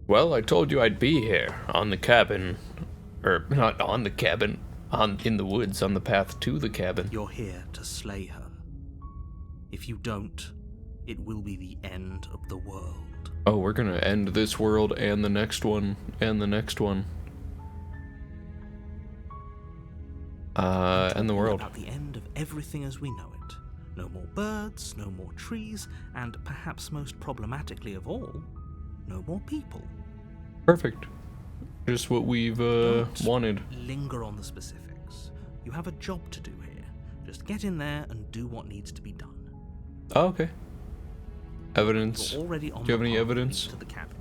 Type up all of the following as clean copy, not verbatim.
Well, I told you I'd be here, on the cabin. Or, not on the cabin, in the woods, on the path to the cabin. You're here to slay her. If you don't, it will be the end of the world. Oh, we're gonna end this world and the next one, and the next one. And the world. About the end of everything as we know it. No more birds, no more trees, and perhaps most problematically of all, no more people. Perfect. Just what we've wanted. Linger on the specifics. You have a job to do here. Just get in there and do what needs to be done. Oh, okay. Evidence. You're already on Do you have the any path evidence? to the cabin.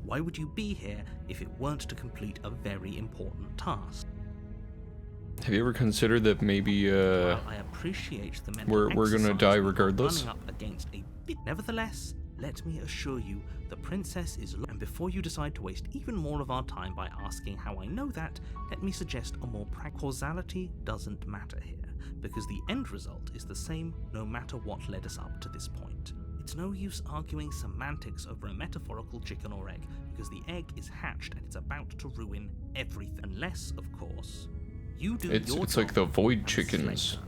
Why would you be here if it weren't to complete a very important task? Have you ever considered that maybe While I appreciate the mental we're gonna exercise die of regardless? running up against a bit. Nevertheless, let me assure you, the princess is. And before you decide to waste even more of our time by asking how I know that, let me suggest a more causality doesn't matter here, because the end result is the same no matter what led us up to this point. It's no use arguing semantics over a metaphorical chicken or egg, because the egg is hatched and it's about to ruin everything. Unless, of course, you do It's your like the job void and chickens. slay her.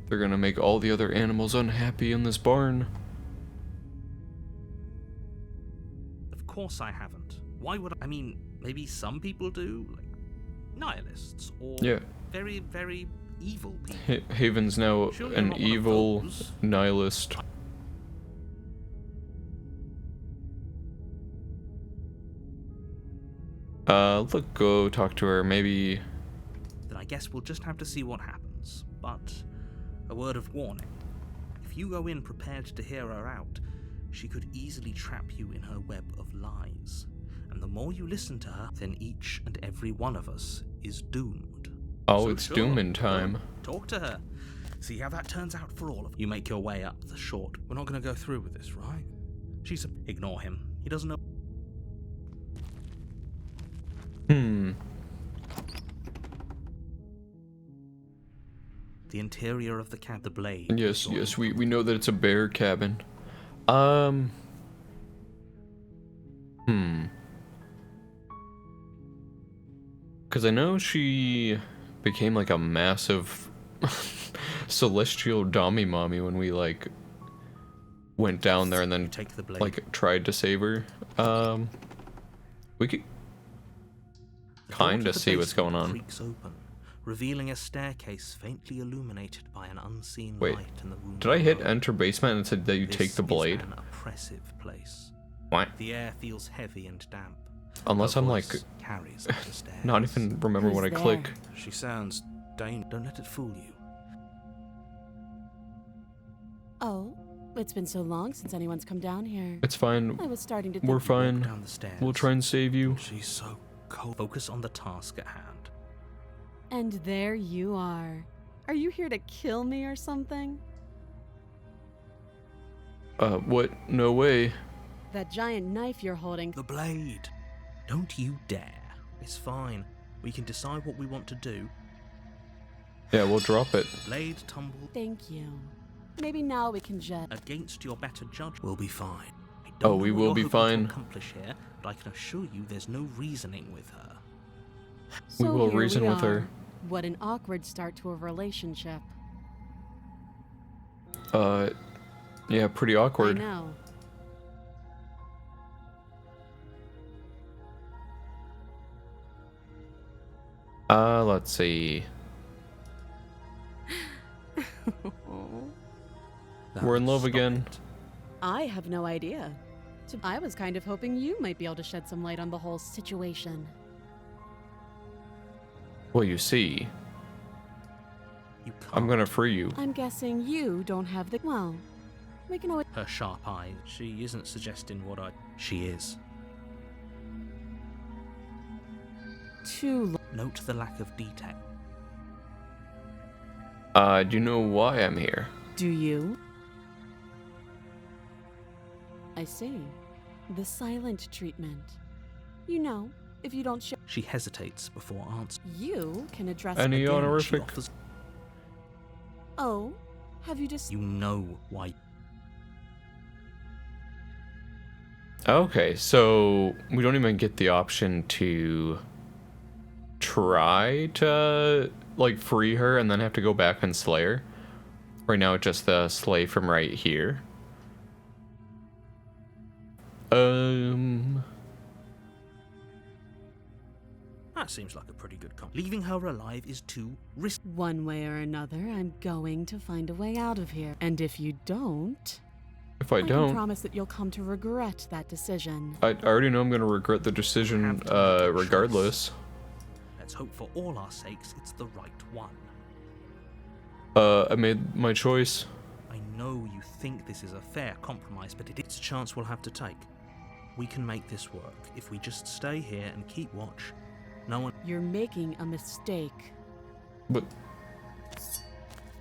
They're gonna make all the other animals unhappy in this barn. Of course I haven't. Why would I mean, maybe some people do, like nihilists or Yeah. very, very evil people. Haven's now Surely you're an not one of evil those. nihilist. Look, go talk to her. Maybe. Then I guess we'll just have to see what happens. But a word of warning. If you go in prepared to hear her out, she could easily trap you in her web of lies. And the more you listen to her, then each and every one of us is doomed. Oh, So it's sure, dooming time. go, talk to her. See how that turns out for all of you. You make your way up the short. We're not going to go through with this, right? Ignore him. He doesn't know. The interior of the cab, the blade. Yes, we know that it's a bear cabin. Because I know she became like a massive celestial dummy mommy when we like went down there and then Take the blade. like tried to save her. We could The door kind to of the see what's basement going on. creaks open, revealing a staircase faintly illuminated by an unseen Wait, light in the room. did I hit below. enter basement and it said that you take the blade? This is an oppressive place. What? The air feels heavy and damp. Unless Her I'm like voice carries up the stairs. not even remember when I Who's click. there? She sounds dangerous. Don't let it fool you. Oh, it's been so long since anyone's come down here. It's fine. I was starting to think We're you- fine. Down the stairs. We'll try and save you. She's so cold. Focus on the task at hand. And there you are. Are you here to kill me or something? What? No way. That giant knife you're holding. The blade. Don't you dare. It's fine. We can decide what we want to do. Yeah, we'll drop it. Blade tumble Thank you. Maybe now we can just. against your better judgment. We'll be fine. I Oh, don't we know what will you're be hoping to fine. accomplish here, but I can assure you there's no reasoning with her. So We will here reason we with her. are. What an awkward start to a relationship. Yeah, pretty I awkward. know. Let's see. Now, We're in love stop again. it. I have no idea. I was kind of hoping you might be able to shed some light on the whole situation. Well, you see, You can't. I'm gonna free you. I'm guessing you don't have the. Well, we can always. Her sharp eye. She isn't suggesting what I. She is. Too. Note the lack of detail. Do you know why I'm here? Do you? I see. The silent treatment. You know, if you don't show. She hesitates before answering. You can address. Any Again, she honorific? offers- Oh, have you just. You know why. Okay, so we don't even get the option to try to, like, free her and then have to go back and slay her. Right now, it's just the slay from right here. That seems like a pretty good Leaving her alive is too risky. One way or another, I'm going to find a way out of here. And if you don't, If I can don't, promise that you'll come to regret that decision. I already know I'm gonna regret the decision, regardless. Let's hope for all our sakes it's the right one. I made my choice. I know you think this is a fair compromise, but it's a chance we'll have to take. We can make this work if we just stay here and keep watch. No one. You're making a mistake. But,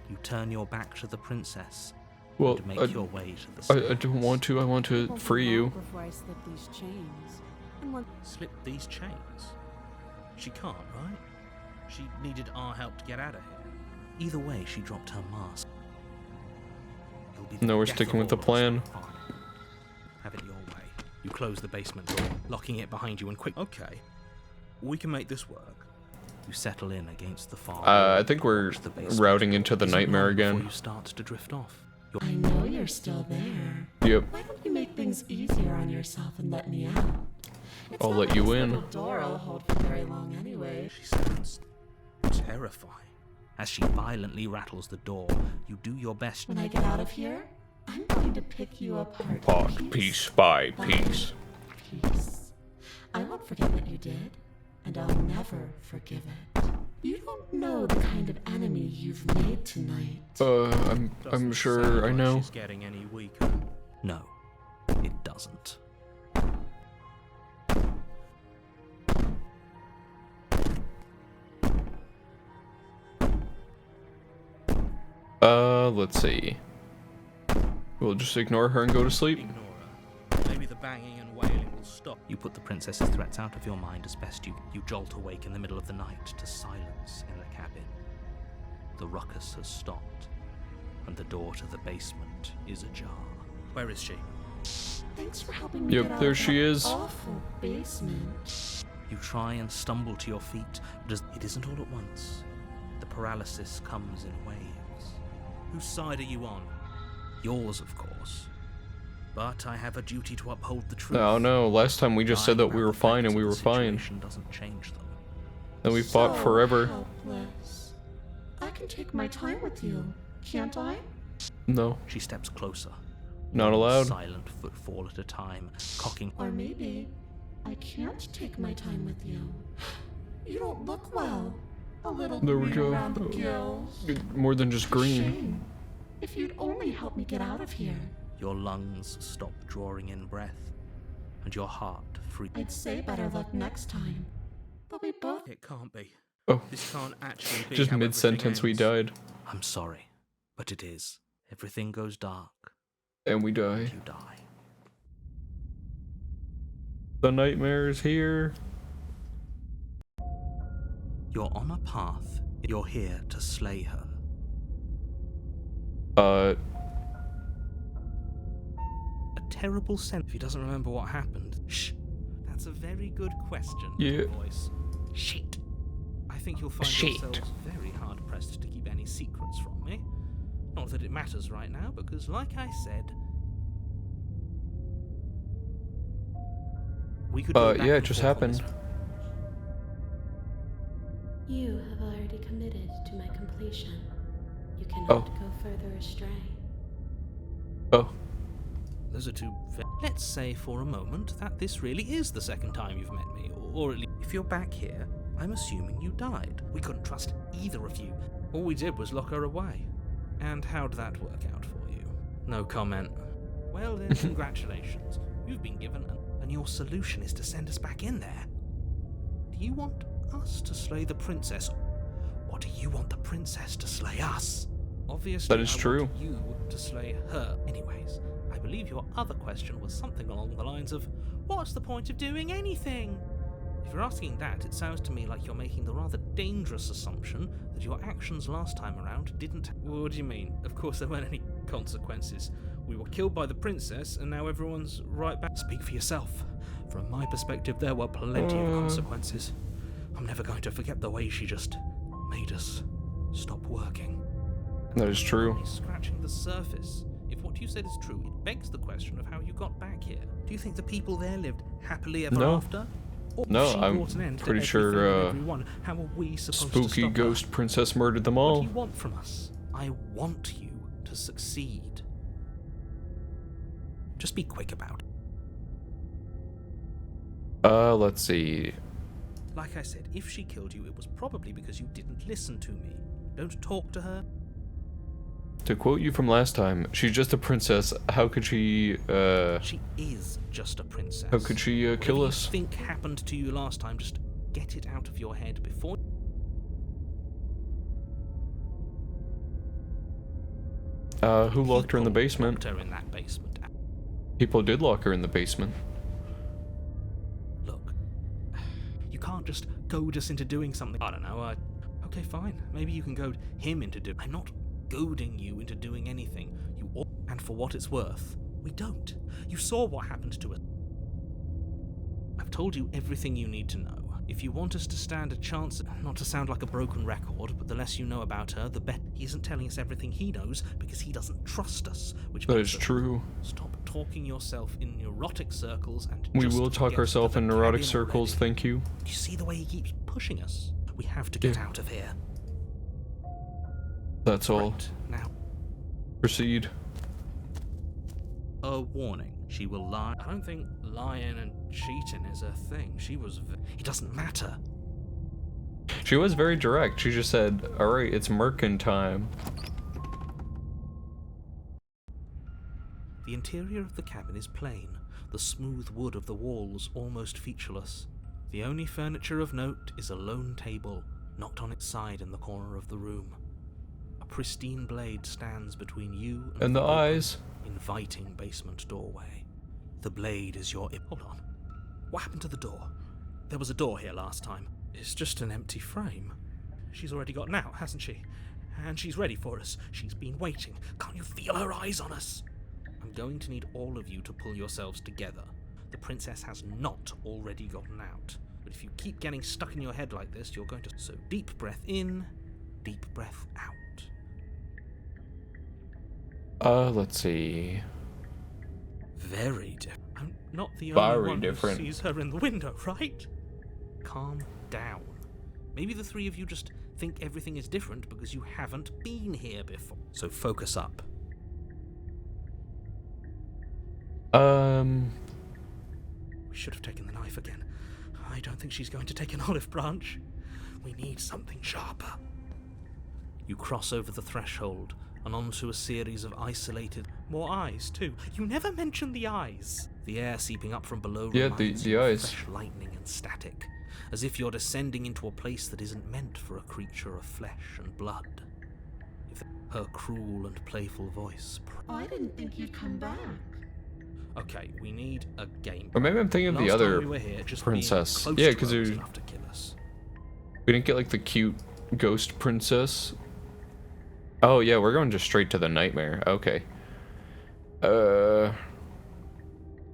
You turn your back to the princess. well, And make your way to the I don't want to. I want to Won't be free long you. Before I slip these chains. And once Slip these chains? She can't, right? She needed our help to get out of here. Either way, she dropped her mask. It'll be the No, we're death sticking of with the all of us. plan. Fine. Have it your way. You close the basement door, locking it behind you and quick. Okay, we can make this work. You settle in against the far wall I think we're watch the basement. routing into the Isn't nightmare long before again. you start to drift off. I know you're still there. Yep. Why don't you make things easier on yourself and let me out? It's I'll not let like you this in. little door I'll hold for very long anyway. She sounds terrifying. As she violently rattles the door, you do your best. When I get out of here, I'm going to pick you apart. Piece by piece. Piece. I won't forget what you did, and I'll never forgive it. You don't know the kind of enemy you've made tonight. I'm Doesn't sure sound I like know. She's getting any weaker. No, it doesn't. Let's see. We'll just ignore her and go to sleep. Ignore her. Maybe the banging and wailing will stop. You put the princess's threats out of your mind as best you jolt awake in the middle of the night to silence in the cabin. The ruckus has stopped, and the door to the basement is ajar. Where is she? Thanks for helping me Yep, get out there of she that is. awful basement. You try and stumble to your feet, but it isn't all at once. The paralysis comes in waves. Whose side are you on? Yours, of course. But I have a duty to uphold the truth. Oh no, last time we just said that we were fine and we were fine. Situation doesn't change them. Then we fought So forever. helpless. I can take my time with you, can't I? No, She steps closer. not one allowed. Silent footfall at a time, cocking. Or maybe I can't take my time with you. You don't look well. A little There we green go. around the gills. More than just green. Shame. If you'd only help me get out of here, Your lungs stop drawing in breath, and your heart freezes. I'd say better luck next time. But we both. It can't be. Oh, This can't actually be. just how mid-sentence we everything ends. died. I'm sorry, but it is. Everything goes dark. And we die. You die. The nightmare is here. You're on a path. You're here to slay her. Uh, A terrible sense. If he doesn't remember what happened. Shh. That's a very good question. Yeah. Little voice. Shit. I think you'll find Shit. yourselves very hard pressed to keep any secrets from me. Not that it matters right now, because like I said, we could go back yeah, it and just forth on this. happened. You have already committed to my completion. You cannot Oh. go further astray. Oh, Those are two. Let's say for a moment that this really is the second time you've met me, or at least if you're back here, I'm assuming you died. We couldn't trust either of you. All we did was lock her away. And how'd that work out for you? No comment. Well then, congratulations. You've been given and your solution is to send us back in there. Do you want us to slay the princess, or do you want the princess to slay us? Obviously, That is I true. want you to slay her. Anyways, I believe your other question was something along the lines of, what's the point of doing anything? If you're asking that, it sounds to me like you're making the rather dangerous assumption that your actions last time around didn't... What do you mean? Of course there weren't any consequences. We were killed by the princess, and now everyone's right back. Speak for yourself. From my perspective, there were plenty of consequences. I'm never going to forget the way she just made us stop working. That is true. Only scratching the surface. If what you said is true, it begs the question of how you got back here. Do you think the people there lived happily ever No. after? Or if No, she I'm brought an end to pretty everything sure, and everyone, how are we supposed to Spooky stop ghost her? princess murdered them What all. do you want from us? I want you to succeed. Just be quick about it. Let's see. Like I said, if she killed you, it was probably because you didn't listen to me. Don't talk to her. To quote you from last time, she's just a princess. How could she, She is just a princess. how could she, kill Whatever us? you think happened to you last time, just get it out of your head before. Who locked her in the People basement? locked her in that basement. People did lock her in the basement. Look, you can't just goad us into doing something. I don't know. Okay, fine. Maybe you can goad him into doing. I'm not goading you into doing anything. And for what it's worth, we don't. You saw what happened to us. I've told you everything you need to know. If you want us to stand a chance, not to sound like a broken record, but the less you know about her, the better. He isn't telling us everything he knows because he doesn't trust us, which That means is true. Stop talking yourself in neurotic circles and We just will talk get ourselves to in the neurotic cabin circles, already. thank you. Do you see the way he keeps pushing us? We have to get Yeah. out of here. That's all. Right, now, Proceed. a warning. She will lie. I don't think lying and cheating is a thing. It doesn't matter. She was very direct. She just said, alright, it's Merkin time. The interior of the cabin is plain, the smooth wood of the walls almost featureless. The only furniture of note is a lone table, knocked on its side in the corner of the room. A pristine blade stands between you And the open, eyes. inviting basement doorway. The blade is your... Hold on. What happened to the door? There was a door here last time. It's just an empty frame. She's already gotten out, hasn't she? And she's ready for us. She's been waiting. Can't you feel her eyes on us? I'm going to need all of you to pull yourselves together. The princess has not already gotten out. But if you keep getting stuck in your head like this, you're going to... So deep breath in, deep breath out. Let's see. Very different. I'm not the Very only one different. who sees her in the window, right? Calm down. Maybe the three of you just think everything is different because you haven't been here before. So focus up. We should have taken the knife again. I don't think she's going to take an olive branch. We need something sharper. You cross over the threshold and onto a series of isolated... More eyes, too. You never mention the eyes. The air seeping up from below Yeah, reminds the you of eyes. fresh lightning and static, as if you're descending into a place that isn't meant for a creature of flesh and blood. If her cruel and playful voice... I didn't think you'd come back. Okay, we need a game. Or maybe I'm thinking of the Last other time we were here, just being princess. close Yeah, to because her was we enough to kill us. didn't get like the cute ghost princess. Oh yeah, we're going just straight to the nightmare. Okay.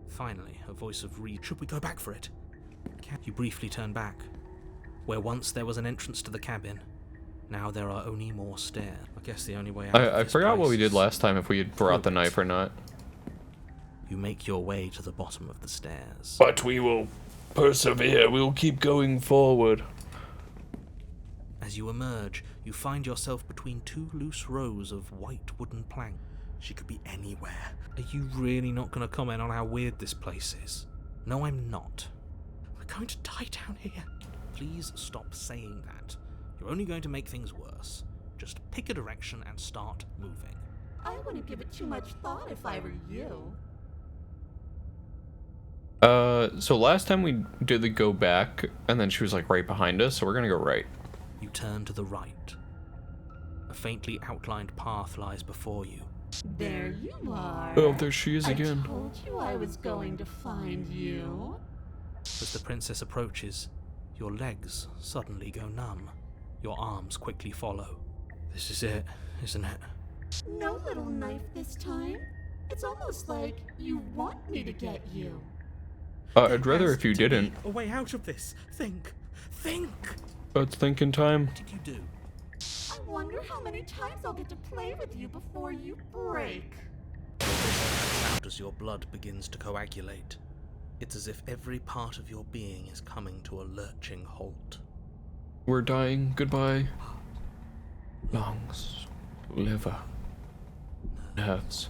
Finally, a voice of Reed. Should we go back for it? You briefly turn back. Where once there was an entrance to the cabin, now there are only more stairs. I guess the only way out of I this forgot what we place did last time, if we had brought the through it. knife or not. You make your way to the bottom of the stairs. But we will persevere. We'll keep going forward. As you emerge, you find yourself between two loose rows of white wooden planks. She could be anywhere. Are you really not going to comment on how weird this place is? No, I'm not. We're going to die down here. Please stop saying that. You're only going to make things worse. Just pick a direction and start moving. I wouldn't give it too much thought if I were you. So last time we did the go back, and then she was like right behind us, so we're gonna go right. You turn to the right. A faintly outlined path lies before you. There you are. Oh, there she is again. I told you I was going to find you. As the princess approaches, your legs suddenly go numb. Your arms quickly follow. This is it, isn't it? No little knife this time. It's almost like you want me to get you. I'd rather There if you has to be didn't. a way out of this. Think. It's thinking time. What did you do? I wonder how many times I'll get to play with you before you break. Out as your blood begins to coagulate. It's as if every part of your being is coming to a lurching halt. We're dying. Goodbye. Lungs, liver, nerves,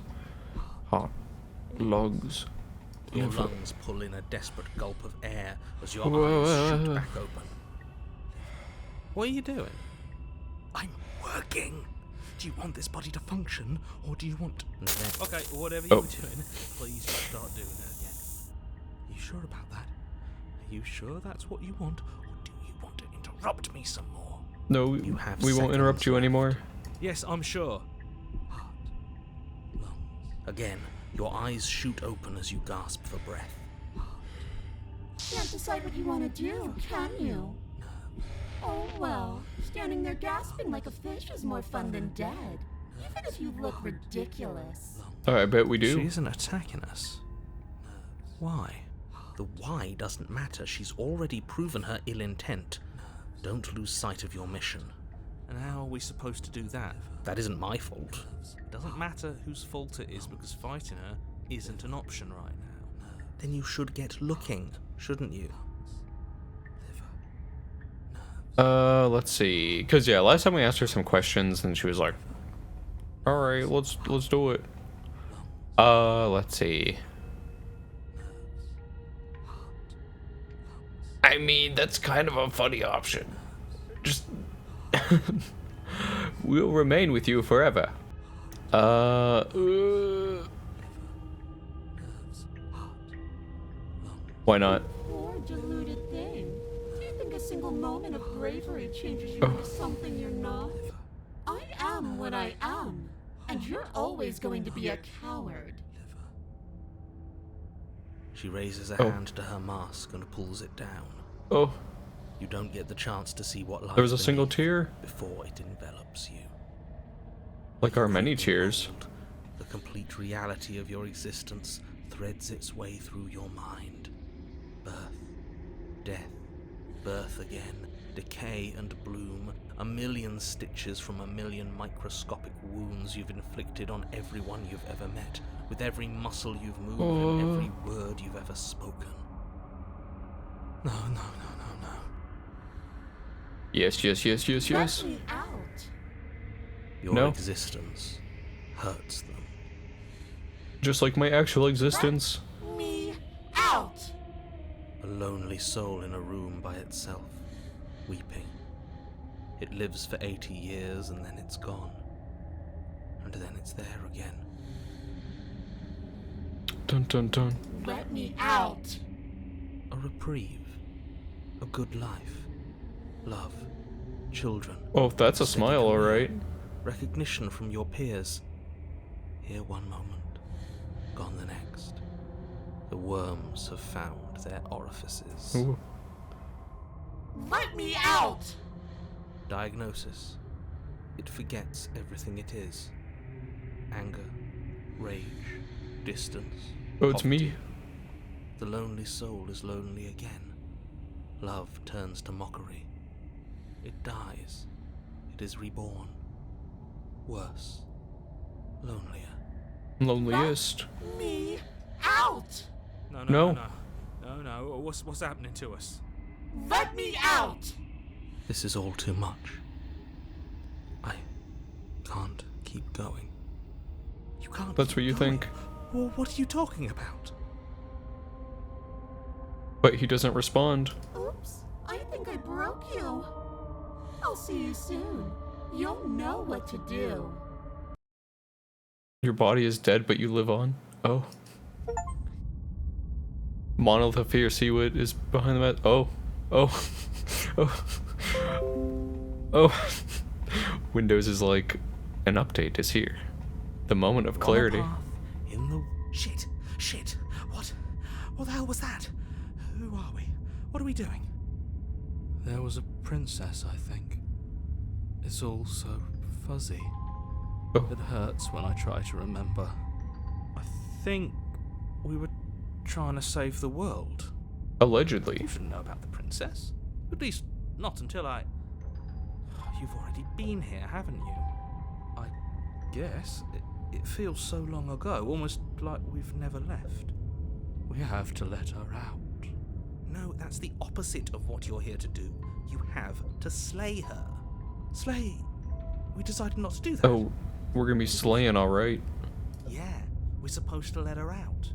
heart, lungs, Your liver. lungs pull in a desperate gulp of air as your Whoa, eyes shoot back open. What are you doing? I'm working. Do you want this body to function, or do you want... Okay, whatever you were doing, please start doing it again. Are you sure about that? Are you sure that's what you want, or do you want to interrupt me some more? No, You have we won't interrupt seconds you left. anymore. Yes, I'm sure. Heart, lungs. Again, your eyes shoot open as you gasp for breath. Can't decide what you want to do, can you? Oh well, standing there gasping like a fish is more fun than dead. Even if you look ridiculous. Oh, I bet we do. She isn't attacking us. Why? The why doesn't matter. She's already proven her ill intent. Don't lose sight of your mission. And how are we supposed to do that? That isn't my fault. It doesn't matter whose fault it is because fighting her isn't an option right now. Then you should get looking, shouldn't you? Let's see. Cause yeah, last time we asked her some questions and she was like, "All right, let's do it." Let's see. I mean, that's kind of a funny option. Just we'll remain with you forever. Why not? Poor deluded thing. Do you think a single moment of bravery changes you into something you're not? I am what I am, and you're always going to be a coward. She raises a hand to her mask and pulls it down. Oh, You don't get the chance to see what lies there was a single beneath tear, before it envelops you. like our many tears. The complete reality of your existence threads its way through your mind. Birth, death, birth again, decay and bloom, a million stitches from a million microscopic wounds you've inflicted on everyone you've ever met, with every muscle you've moved and every word you've ever spoken. No. Yes. Let me out. Your No. existence hurts them. Just like my actual existence. Me out. A lonely soul in a room by itself, weeping. It lives for 80 years and then it's gone. And then it's there again. Dun dun dun. Let me out. A reprieve. A good life. Love. Children. Oh, that's a Steady smile, career, alright. Recognition from your peers. Here one moment, gone the next. The worms have found their orifices. Ooh. Let me out. Diagnosis. It forgets everything it is. Anger, rage, distance. Oh, it's poverty. me. The lonely soul is lonely again. Love turns to mockery. It dies. It is reborn. Worse. Lonelier. Loneliest. Let me out. No. No. What's happening to us? Let me out. This is all too much. I can't keep going. You can't. That's keep what you going. think. Well, what are you talking about? But he doesn't respond. Oops, I think I broke you. I'll see you soon. You'll know what to do. Your body is dead, but you live on. Oh. Monolith of Fear Seawood is behind the mat. Oh. Windows is like, an update is here. The moment of clarity. On a path in the shit. What the hell was that? Who are we? What are we doing? There was a princess, I think. It's all so fuzzy. Oh. It hurts when I try to remember. I think we were trying to save the world? Allegedly. You shouldn't know about the princess. At least, not until I... You've already been here, haven't you? I guess. It feels so long ago, almost like we've never left. We have to let her out. No, that's the opposite of what you're here to do. You have to slay her. Slay? We decided not to do that. Oh, we're gonna be slaying, alright. Yeah, we're supposed to let her out.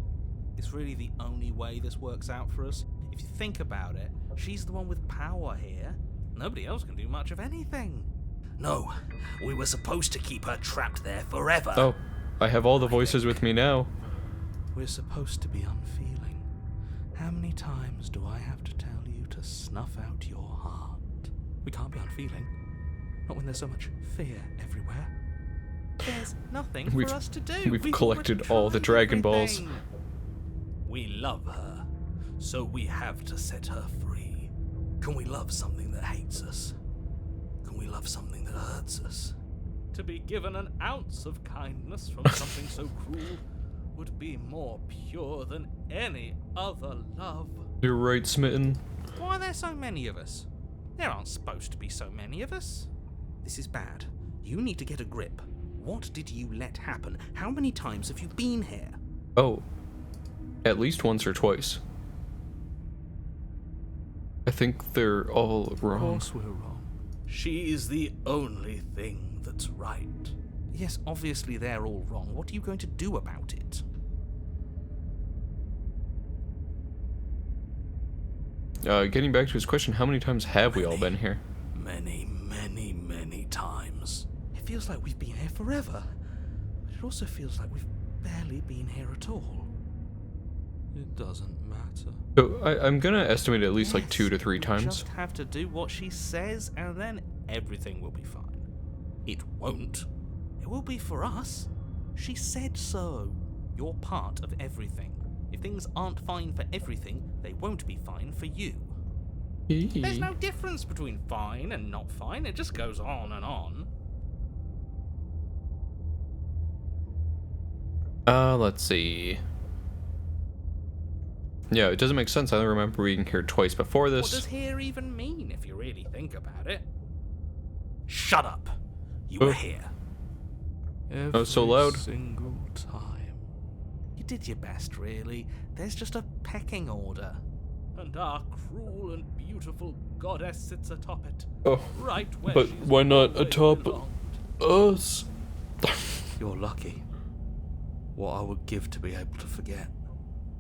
It's really the only way this works out for us. If you think about it, she's the one with power here. Nobody else can do much of anything. No, we were supposed to keep her trapped there forever. Oh, I have all the voices with me now. We're supposed to be unfeeling. How many times do I have to tell you to snuff out your heart? We can't be unfeeling. Not when there's so much fear everywhere. There's nothing for us to do. We've collected all the Dragon Balls. We love her, so we have to set her free. Can we love something that hates us? Can we love something that hurts us? To be given an ounce of kindness from something so cruel would be more pure than any other love. You're right, Smitten. Why are there so many of us? There aren't supposed to be so many of us. This is bad. You need to get a grip. What did you let happen? How many times have you been here? Oh, at least once or twice. I think they're all wrong. Of course we're wrong. She is the only thing that's right. Yes, obviously they're all wrong. What are you going to do about it? Getting back to his question, how many times have we all been here? Many times. It feels like we've been here forever. But it also feels like we've barely been here at all. It doesn't matter. So I'm gonna estimate at least like 2 to 3 we times. Just have to do what she says, and then everything will be fine. It won't. It will be for us. She said so. You're part of everything. If things aren't fine for everything, they won't be fine for you. There's no difference between fine and not fine. It just goes on and on. Let's see. Yeah, it doesn't make sense. I remember being here twice before this. What does here even mean, if you really think about it? Shut up. You were here. Oh, so loud. Every single time. You did your best, really. There's just a pecking order. And our cruel and beautiful goddess sits atop it. Oh, right where but she's why not always atop belonged. us? You're lucky. What I would give to be able to forget.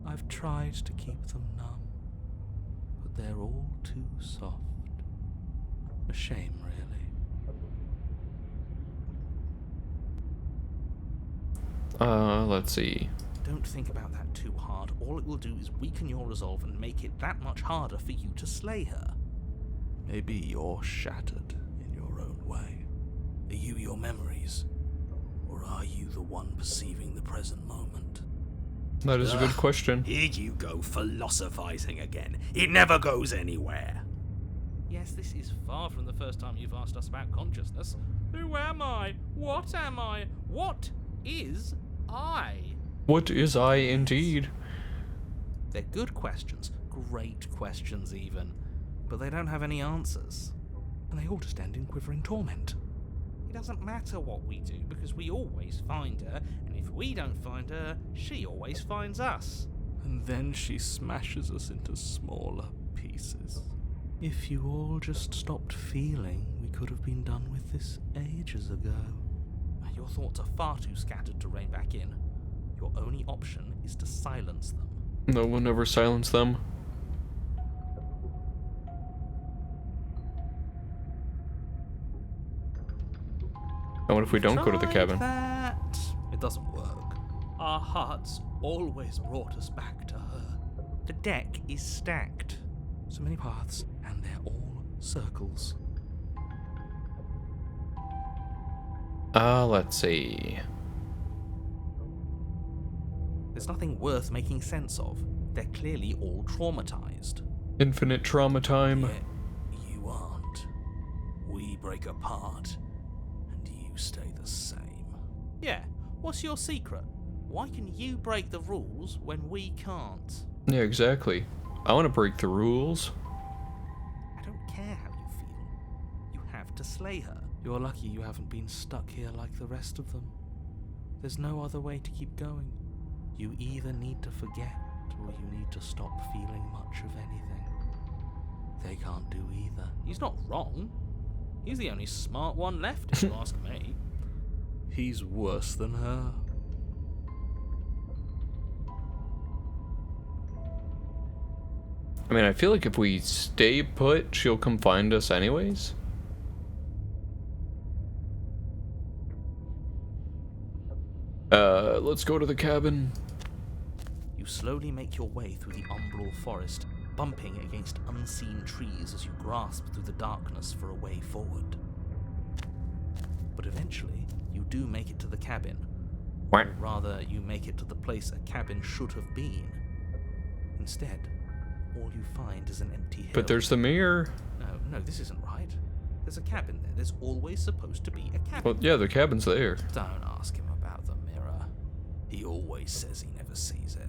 I've tried to keep them numb, but they're all too soft. A shame, really. Let's see. Don't think about that too hard. All it will do is weaken your resolve and make it that much harder for you to slay her. Maybe you're shattered in your own way. Are you your memories? Or are you the one perceiving the present moment? That is a good question. Here you go, philosophizing again. It never goes anywhere. Yes, this is far from the first time you've asked us about consciousness. Who am I? What am I? What is I? What is I indeed? They're good questions, great questions even, but they don't have any answers. And they all just end in quivering torment. It doesn't matter what we do, because we always find her, and if we don't find her, she always finds us. And then she smashes us into smaller pieces. If you all just stopped feeling, we could have been done with this ages ago. Your thoughts are far too scattered to rein back in. Your only option is to silence them. No one ever silenced them. And what if we don't go to the cabin? That. It doesn't work. Our hearts always brought us back to her. The deck is stacked. So many paths, and they're all circles. Let's see. There's nothing worth making sense of. They're clearly all traumatized. Infinite trauma time. Yet you aren't. We break apart, and you stay the same. Yeah, what's your secret? Why can you break the rules when we can't? Yeah, exactly. I want to break the rules. I don't care how you feel. You have to slay her. You're lucky you haven't been stuck here like the rest of them. There's no other way to keep going. You either need to forget, or you need to stop feeling much of anything. They can't do either. He's not wrong. He's the only smart one left, if you ask me. He's worse than her. I mean, I feel like if we stay put, she'll come find us anyways. Let's go to the cabin. You slowly make your way through the umbral forest, bumping against unseen trees as you grasp through the darkness for a way forward. But eventually, you do make it to the cabin. What? Or rather, you make it to the place a cabin should have been. Instead, all you find is an empty hill. But there's the mirror. No, this isn't right. There's a cabin there. There's always supposed to be a cabin. Well, yeah, the cabin's there. Don't ask him about the mirror. He always says he never sees it.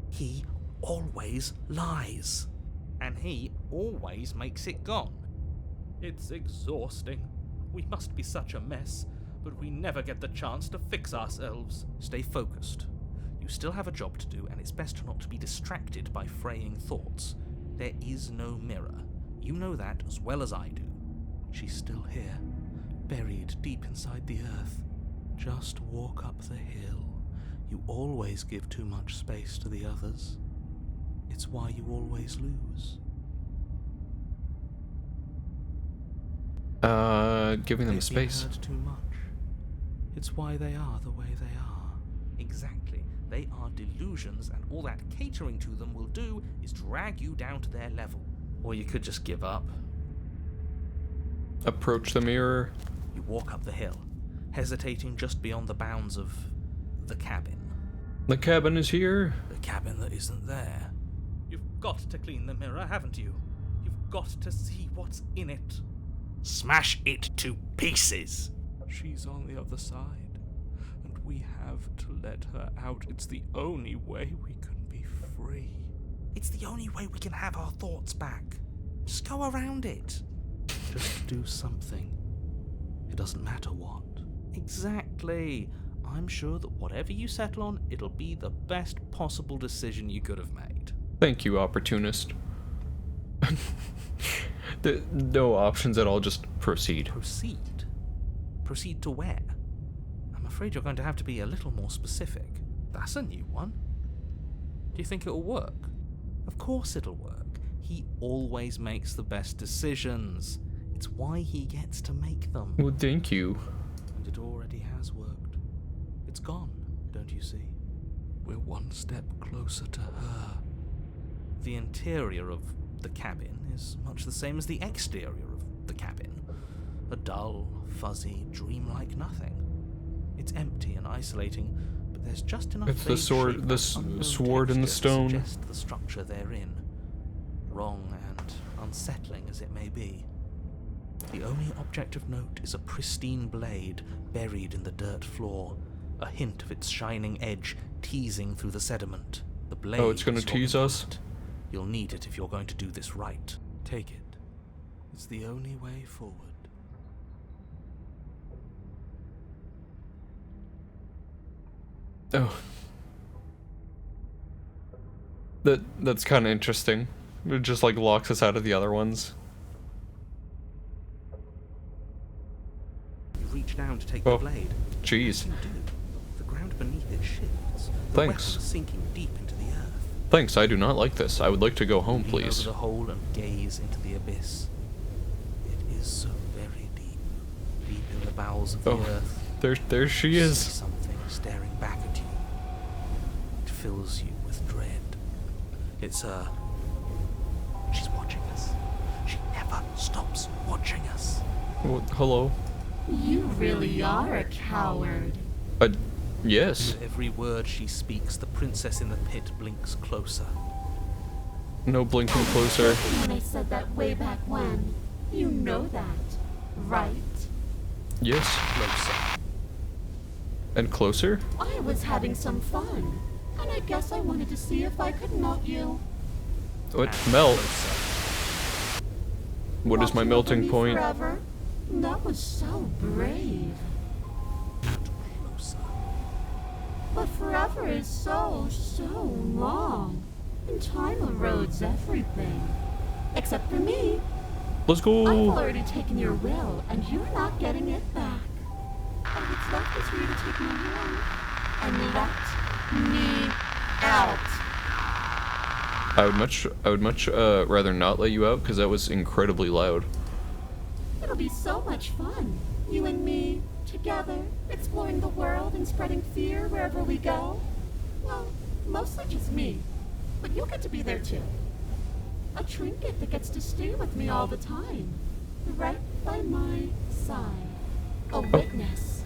He always lies. And he always makes it gone. It's exhausting. We must be such a mess, but we never get the chance to fix ourselves. Stay focused. You still have a job to do, and it's best not to be distracted by fraying thoughts. There is no mirror. You know that as well as I do. She's still here, buried deep inside the earth. Just walk up the hill. You always give too much space to the others. It's why you always lose. Giving them They've space. been heard too much. It's why they are the way they are. Exactly. They are delusions, and all that catering to them will do is drag you down to their level. Or you could just give up. Approach the mirror. You walk up the hill, hesitating just beyond the bounds of the cabin. The cabin is here. The cabin that isn't there. You've got to clean the mirror, haven't you? You've got to see what's in it. Smash it to pieces! She's on the other side, and we have to let her out. It's the only way we can be free. It's the only way we can have our thoughts back. Just go around it. Just do something. It doesn't matter what. Exactly. I'm sure that whatever you settle on, it'll be the best possible decision you could have made. Thank you, opportunist. No options at all, just proceed. Proceed? Proceed to where? I'm afraid you're going to have to be a little more specific. That's a new one. Do you think it'll work? Of course it'll work. He always makes the best decisions. It's why he gets to make them. Well, thank you. And it already has worked. It's gone, don't you see? We're one step closer to her. The interior of the cabin is much the same as the exterior of the cabin. A dull, fuzzy, dreamlike nothing. It's empty and isolating, but there's just enough It's the vague sword, shape the of unknown sword in the texture to stone. suggest the structure they're in. Wrong and unsettling as it may be. The only object of note is a pristine blade buried in the dirt floor, a hint of its shining edge teasing through the sediment. The blade Oh, it's gonna is your tease us? input. You'll need it if you're going to do this right. Take it. It's the only way forward. Oh. That's kind of interesting. It just like locks us out of the other ones. You reach down to take Oh, the blade. jeez. You do. The ground beneath it shifts. The Thanks. weapon sinking deep into the earth. Thanks, I do not like this. I would like to go home, Lean please. over the hole and gaze into the abyss. It is so very deep. Deep in the bowels of the Oh, earth. there she You is. see something staring back at you. It fills you with dread. It's her. She's watching us. She never stops watching us. Well, hello. You really are a coward. Yes. With every word she speaks, the princess in the pit blinks closer. No blinking closer. When I said that way back when, you know that, right? Yes. Closer. And closer? I was having some fun, and I guess I wanted to see if I could melt you. What? Melt? What is my Watching over melting me point? Forever? That was so brave. Closer. But forever is so long. And time erodes everything. Except for me. Let's I've go! already taken your will, and you're not getting it back. And what's left is for you to take my hand and let me out. I would much rather not let you out because that was incredibly loud. It'll be so much fun. You and me, together, exploring the world and spreading fear wherever we go. Well, mostly just me. But you'll get to be there too. A trinket that gets to stay with me all the time. Right by my side. A witness.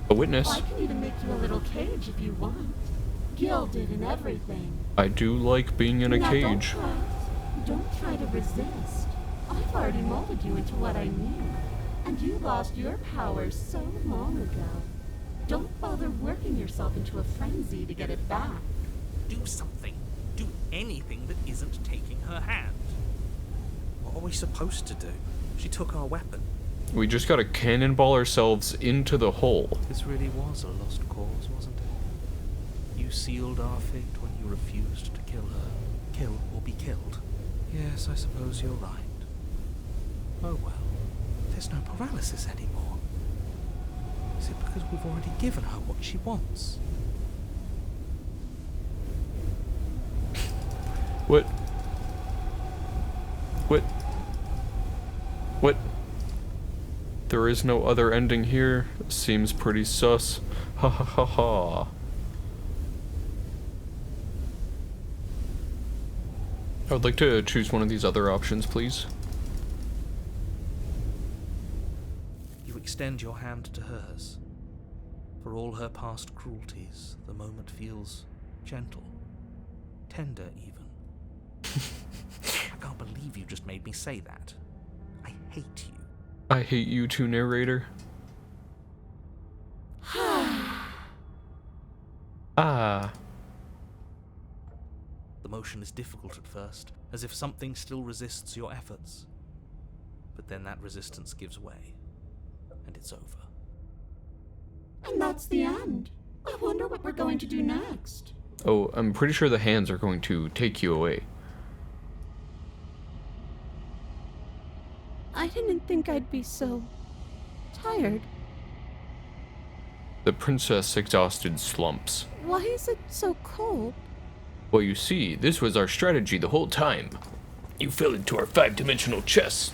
A witness. I can even make you a little cage if you want. Gilded and everything. I do like being in a Now, cage. Don't try to resist. I've already molded you into what I need. And you lost your power so long ago. Don't bother working yourself into a frenzy to get it back. Do something. Do anything that isn't taking her hand. What are we supposed to do? She took our weapon. We just gotta cannonball ourselves into the hole. This really was a lost cause, wasn't it? You sealed our fate when you refused to kill her. Kill or be killed. Yes, I suppose you're right. Oh well. There's no paralysis anymore. Is it because we've already given her what she wants? What? What? What? There is no other ending here. Seems pretty sus. Ha ha ha ha. I would like to choose one of these other options, please. You extend your hand to hers. For all her past cruelties, the moment feels gentle. Tender, even. I can't believe you just made me say that. I hate you. I hate you too, narrator. Ah. The motion is difficult at first, as if something still resists your efforts. But then that resistance gives way, and it's over. And that's the end. I wonder what we're going to do next. Oh, I'm pretty sure the hands are going to take you away. I didn't think I'd be so tired. The princess exhausted slumps. Why is it so cold? Well, you see, this was our strategy the whole time. You fell into our 5-dimensional chess.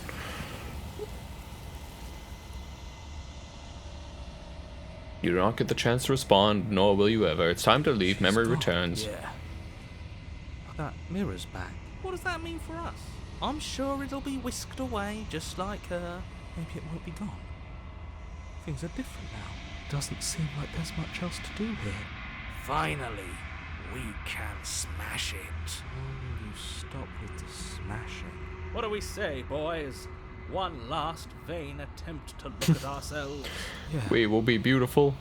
You do not get the chance to respond, nor will you ever. It's time to leave. Memory Stop. returns. Yeah. That mirror's back. What does that mean for us? I'm sure it'll be whisked away, just like her. Maybe it won't be gone. Things are different now. Doesn't seem like there's much else to do here. Finally, we can smash it. Oh, you stop with the smashing. What do we say, boys? One last vain attempt to look at ourselves. Yeah, We will be beautiful.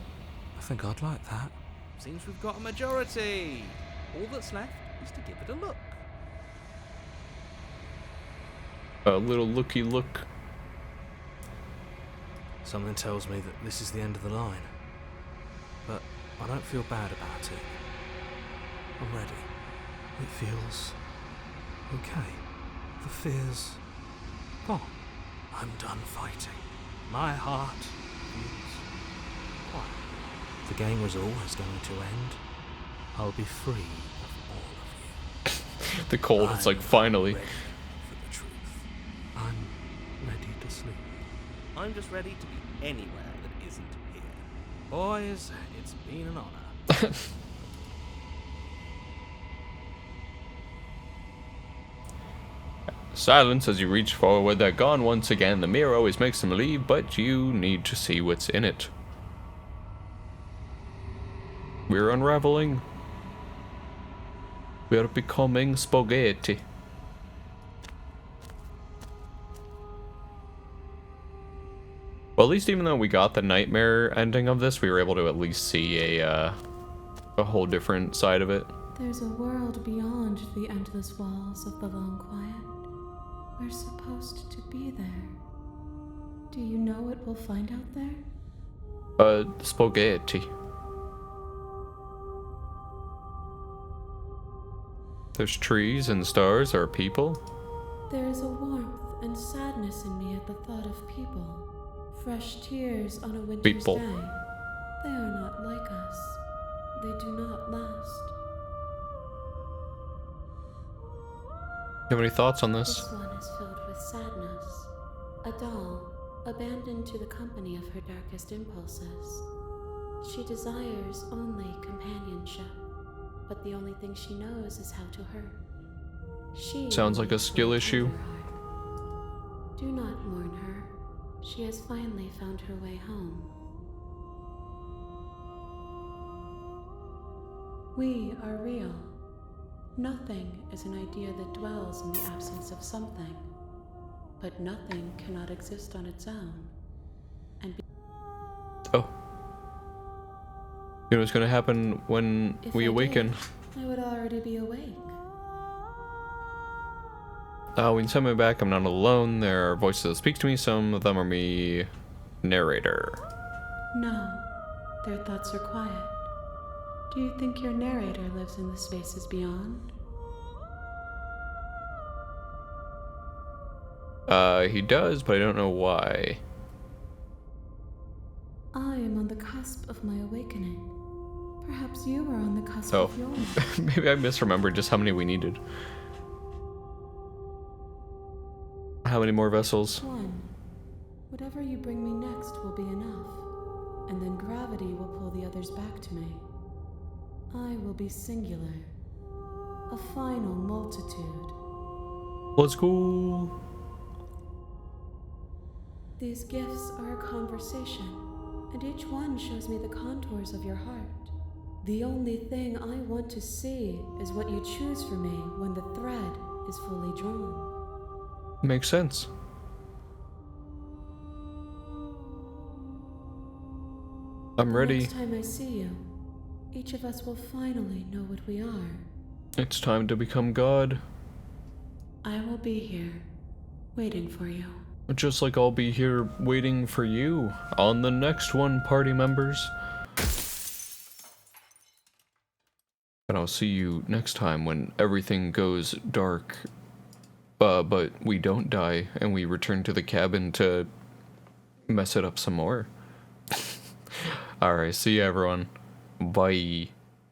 I think I'd like that. Seems we've got a majority. All that's left is to give it a look. A little looky look. Something tells me that this is the end of the line. But I don't feel bad about it. I'm ready. It feels okay. The fear's gone. I'm done fighting. My heart feels quiet. The game was always going to end. I'll be free of all of you. The cold, it's like finally. Ready for the truth. I'm ready to sleep. I'm just ready to be anywhere that isn't here. Boys, it's been an honor. Silence as you reach forward. They're gone once again. The mirror always makes them leave, but you need to see what's in it. We're unraveling. We're becoming spaghetti. Well, at least even though we got the nightmare ending of this, we were able to at least see a whole different side of it. There's a world beyond the endless walls of the long quiet. We're supposed to be there. Do you know what we'll find out there? Spaghetti. There's trees and stars or people. There is a warmth and sadness in me at the thought of people. Fresh tears on a winter's People. day. They are not like us. They do not last. You have any thoughts on this? This one is filled with sadness. A doll, abandoned to the company of her darkest impulses. She desires only companionship, but the only thing she knows is how to hurt. She Sounds like a skill issue. Do not mourn her. She has finally found her way home. We are real. Nothing is an idea that dwells in the absence of something. But nothing cannot exist on its own. Oh. You know what's gonna happen when If we I awaken? did, I would already be awake. When some way back, I'm not alone. There are voices that speak to me. Some of them are me, narrator. No, their thoughts are quiet. Do you think your narrator lives in the spaces beyond? He does, but I don't know why. I am on the cusp of my awakening. Perhaps you are on the cusp Oh. of yours. Maybe I misremembered just how many we needed. How many more vessels? One. Whatever you bring me next will be enough, and then gravity will pull the others back to me. I will be singular. A final multitude. Let's go. These gifts are a conversation, and each one shows me the contours of your heart. The only thing I want to see is what you choose for me when the thread is fully drawn. Makes sense. I'm ready. Next time I see you, each of us will finally know what we are. It's time to become God. I will be here, waiting for you. Just like I'll be here waiting for you on the next one, party members. And I'll see you next time when everything goes dark. But we don't die and we return to the cabin to mess it up some more. Alright, see you everyone. Bye.